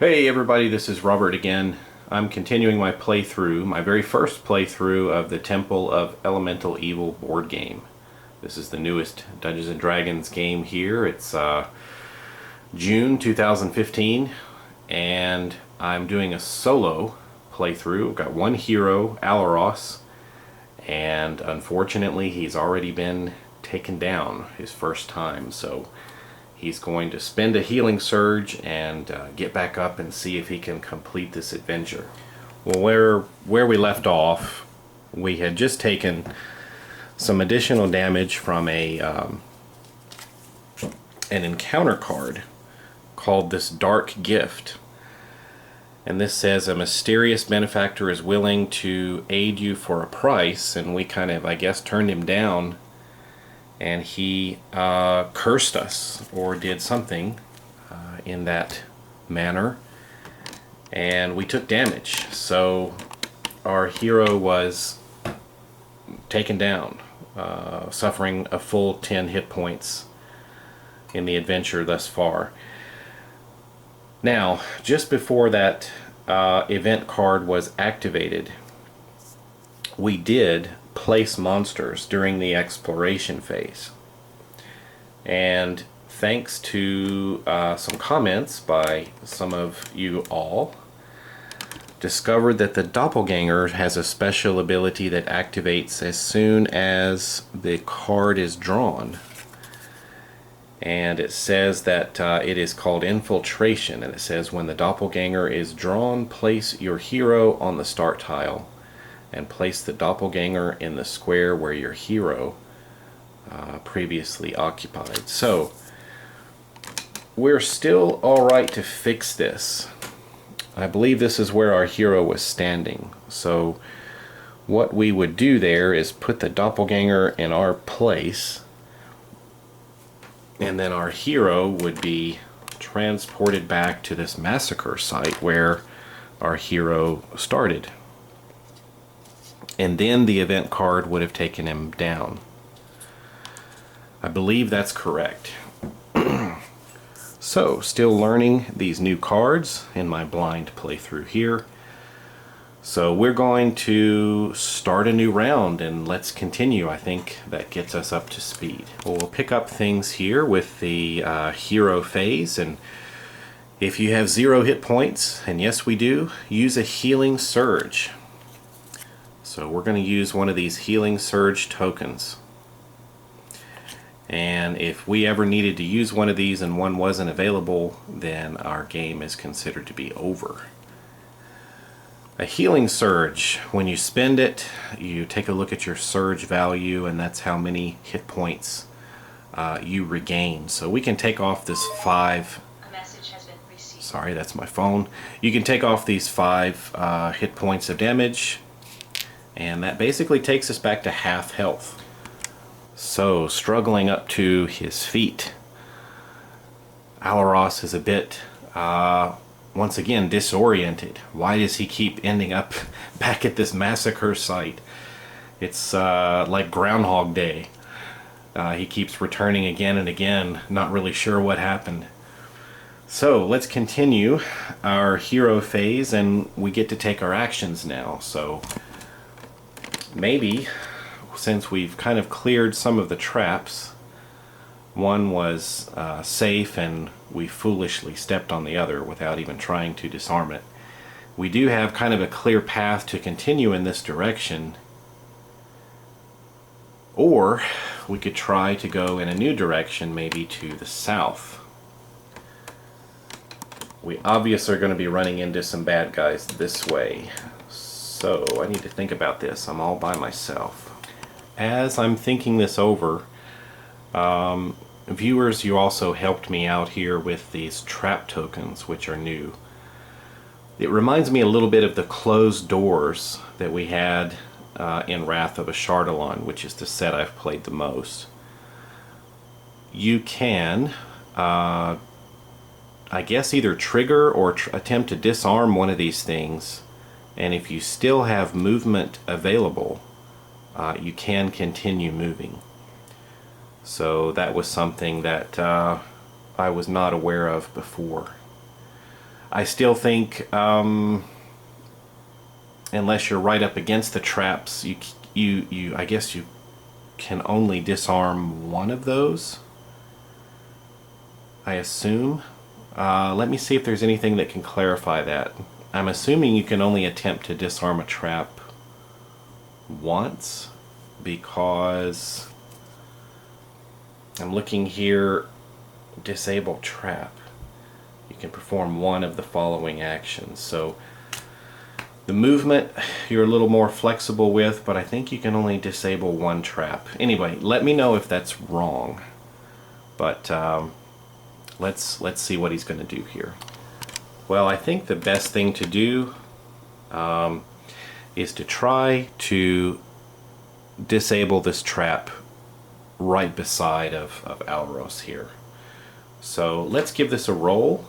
Hey everybody, this is Robert again. I'm continuing my playthrough, my very first playthrough of the Temple of Elemental Evil board game. This is the newest Dungeons & Dragons game here. It's June 2015, and I'm doing a solo playthrough. I've got one hero, Alaros, and unfortunately he's already been taken down his first time, so he's going to spend a healing surge and get back up and see if he can complete this adventure. Well, where we left off, we had just taken some additional damage from an encounter card called this Dark Gift. And this says a mysterious benefactor is willing to aid you for a price, and we kind of, I guess, turned him down, and he cursed us or did something in that manner, and we took damage. So our hero was taken down, suffering a full 10 hit points in the adventure thus far. Now, just before that event card was activated, we did place monsters during the exploration phase, and thanks to some comments by some of you all, discovered that the doppelganger has a special ability that activates as soon as the card is drawn, and it says that it is called infiltration, and it says when the doppelganger is drawn, place your hero on the start tile and place the doppelganger in the square where your hero previously occupied. So we're still alright to fix this. I believe this is where our hero was standing. So what we would do there is put the doppelganger in our place, and then our hero would be transported back to this massacre site where our hero started. And then the event card would have taken him down. I believe that's correct. So, still learning these new cards in my blind playthrough here. So we're going to start a new round and let's continue. I think that gets us up to speed. We'll pick up things here with the hero phase, and if you have 0 hit points, and yes we do, use a healing surge. So we're going to use one of these healing surge tokens, and if we ever needed to use one of these and one wasn't available, then our game is considered to be over. A healing surge, when you spend it, you take a look at your surge value, and that's how many hit points you regain. So we can take off this 5. A message has been received. Sorry, that's my phone. You can take off these 5 hit points of damage, and that basically takes us back to half health. So, struggling up to his feet, Alaros is a bit, once again, disoriented. Why does he keep ending up back at this massacre site? It's like Groundhog Day. He keeps returning again and again, not really sure what happened. So, let's continue our hero phase, and we get to take our actions now. So, maybe, since we've kind of cleared some of the traps, one was safe and we foolishly stepped on the other without even trying to disarm it, we do have kind of a clear path to continue in this direction. Or we could try to go in a new direction, maybe to the south. We obviously are going to be running into some bad guys this way. So I need to think about this. I'm all by myself. As I'm thinking this over, viewers, you also helped me out here with these trap tokens, which are new. It reminds me a little bit of the closed doors that we had in Wrath of Ashardalon, which is the set I've played the most. You can, I guess, either trigger or attempt to disarm one of these things, and if you still have movement available, you can continue moving. So that was something that I was not aware of before. I still think unless you're right up against the traps, I guess you can only disarm one of those, I assume. Let me see if there's anything that can clarify that. I'm assuming you can only attempt to disarm a trap once, because I'm looking here, disable trap. You can perform one of the following actions. So the movement you're a little more flexible with, but I think you can only disable one trap. Anyway, let me know if that's wrong. But let's see what he's going to do here. Well, I think the best thing to do is to try to disable this trap right beside of Alros here. So let's give this a roll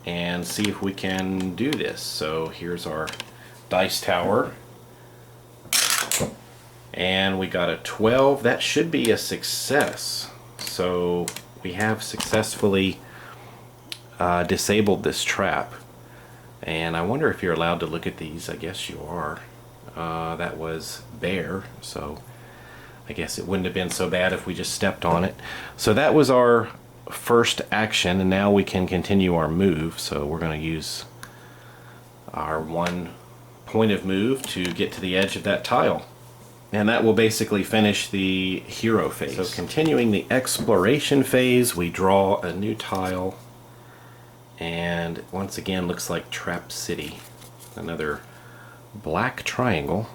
and see if we can do this. So here's our dice tower, and we got a 12. That should be a success. So we have successfully disabled this trap. And I wonder if you're allowed to look at these. I guess you are. That was bear, so I guess it wouldn't have been so bad if we just stepped on it. So that was our first action, and now we can continue our move. So we're going to use our 1 point of move to get to the edge of that tile. And that will basically finish the hero phase. So continuing the exploration phase, we draw a new tile. And once again, looks like Trap City. Another black triangle.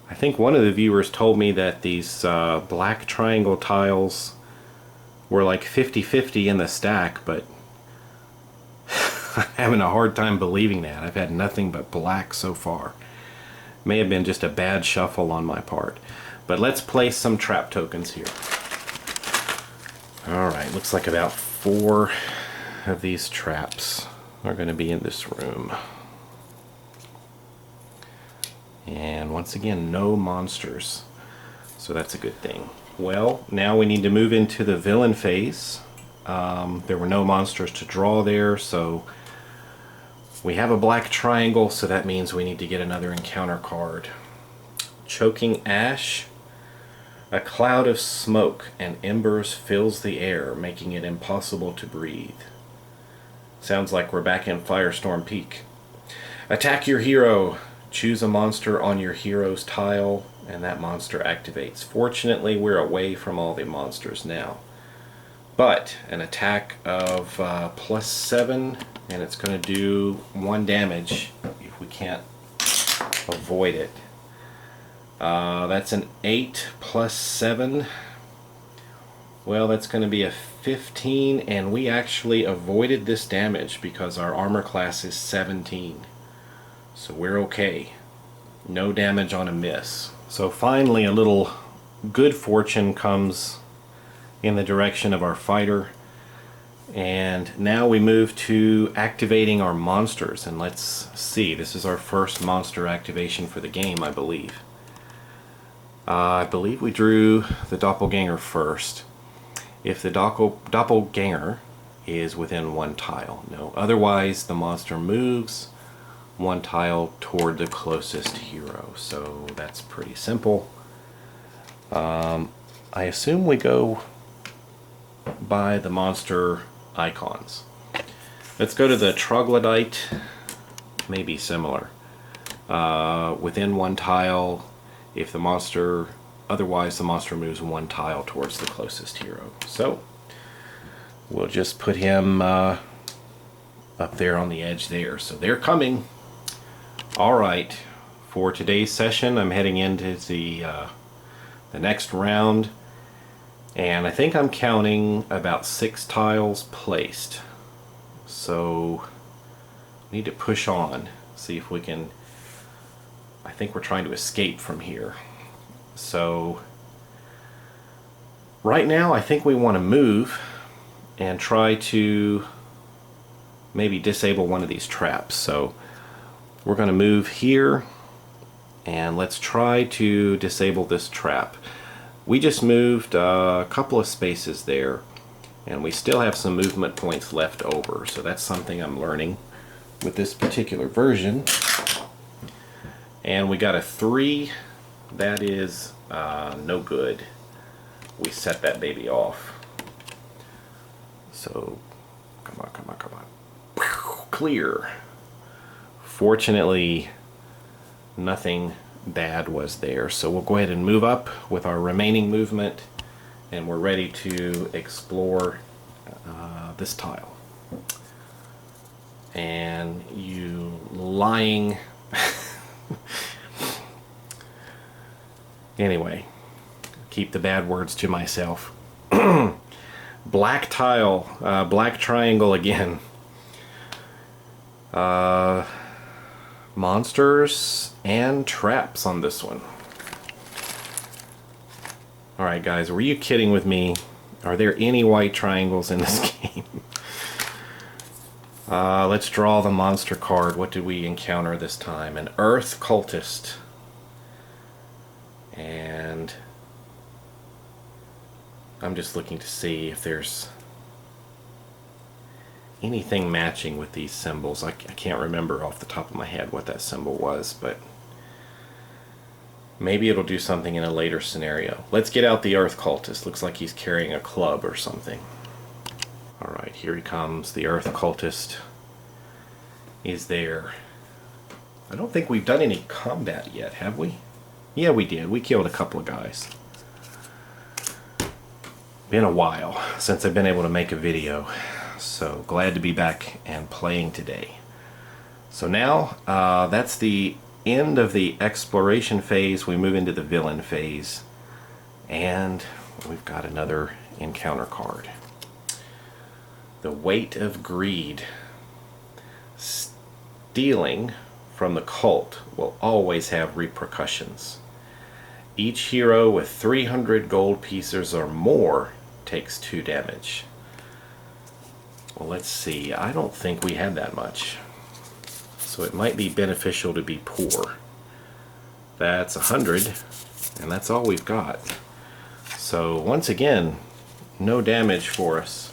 I think one of the viewers told me that these black triangle tiles were like 50-50 in the stack, but I'm having a hard time believing that. I've had nothing but black so far. May have been just a bad shuffle on my part. But let's place some trap tokens here. Alright, looks like about 4 of these traps are going to be in this room. And once again, no monsters. So that's a good thing. Well, now we need to move into the villain phase. There were no monsters to draw there, so we have a black triangle, so that means we need to get another encounter card. Choking Ash. A cloud of smoke and embers fills the air, making it impossible to breathe. Sounds like we're back in Firestorm Peak. Attack your hero. Choose a monster on your hero's tile, and that monster activates. Fortunately, we're away from all the monsters now. But an attack of +7, and it's going to do 1 damage if we can't avoid it. That's an 8 + 7. Well, that's going to be a 15, and we actually avoided this damage because our armor class is 17. So we're okay. No damage on a miss. So finally, a little good fortune comes in the direction of our fighter. And now we move to activating our monsters. And let's see, this is our first monster activation for the game, I believe. I believe we drew the doppelganger first. If the doppelganger is within 1 tile. No, otherwise the monster moves 1 tile toward the closest hero. So that's pretty simple. I assume we go by the monster icons. Let's go to the troglodyte. Maybe similar. Within 1 tile, if the monster, otherwise the monster moves 1 tile towards the closest hero. So we'll just put him up there on the edge there. So they're coming. Alright, for today's session I'm heading into the next round, and I think I'm counting about 6 tiles placed. So we need to push on, see if we can. I think we're trying to escape from here. So right now I think we want to move and try to maybe disable one of these traps. So we're going to move here, and let's try to disable this trap. We just moved a couple of spaces there, And we still have some movement points left over, so that's something I'm learning with this particular version. And we got a 3. That is no good. We set that baby off. So, come on, come on, come on. Clear. Fortunately, nothing bad was there. So we'll go ahead and move up with our remaining movement, and we're ready to explore this tile. And you lying... Anyway, keep the bad words to myself. Black tile, black triangle again. Monsters and traps on this one. Alright guys, were you kidding with me? Are there any white triangles in this game? Let's draw the monster card. What did we encounter this time? An Earth Cultist. And I'm just looking to see if there's anything matching with these symbols. I can't remember off the top of my head what that symbol was, but maybe it'll do something in a later scenario. Let's get out the Earth Cultist. Looks like he's carrying a club or something. Alright, here he comes. The Earth Cultist is there. I don't think we've done any combat yet, have we? Yeah, we did. We killed a couple of guys. Been a while since I've been able to make a video, so glad to be back and playing today. So now, that's the end of the exploration phase. We move into the villain phase, and we've got another encounter card. The Weight of Greed. Stealing from the cult will always have repercussions. Each hero with 300 gold pieces or more takes 2 damage. Well, let's see. I don't think we had that much. So it might be beneficial to be poor. That's 100, and that's all we've got. So once again, no damage for us.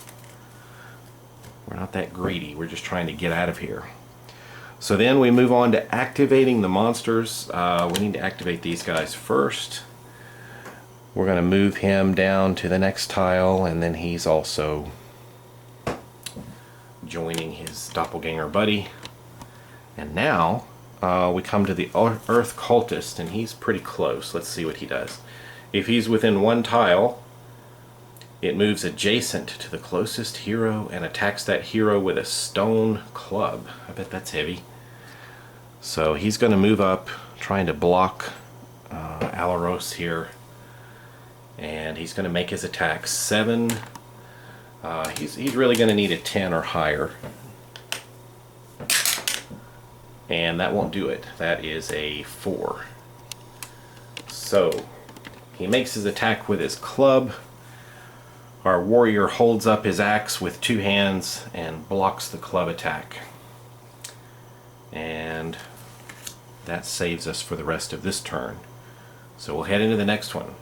We're not that greedy. We're just trying to get out of here. So then we move on to activating the monsters. We need to activate these guys first. We're going to move him down to the next tile, and then he's also joining his doppelganger buddy. And now we come to the Earth Cultist, and he's pretty close. Let's see what he does. If he's within 1 tile, it moves adjacent to the closest hero and attacks that hero with a stone club. I bet that's heavy. So he's going to move up, trying to block Alaros here. And he's going to make his attack 7. He's really going to need a 10 or higher. And that won't do it. That is a 4. So he makes his attack with his club. Our warrior holds up his axe with 2 hands and blocks the club attack. And that saves us for the rest of this turn. So we'll head into the next one.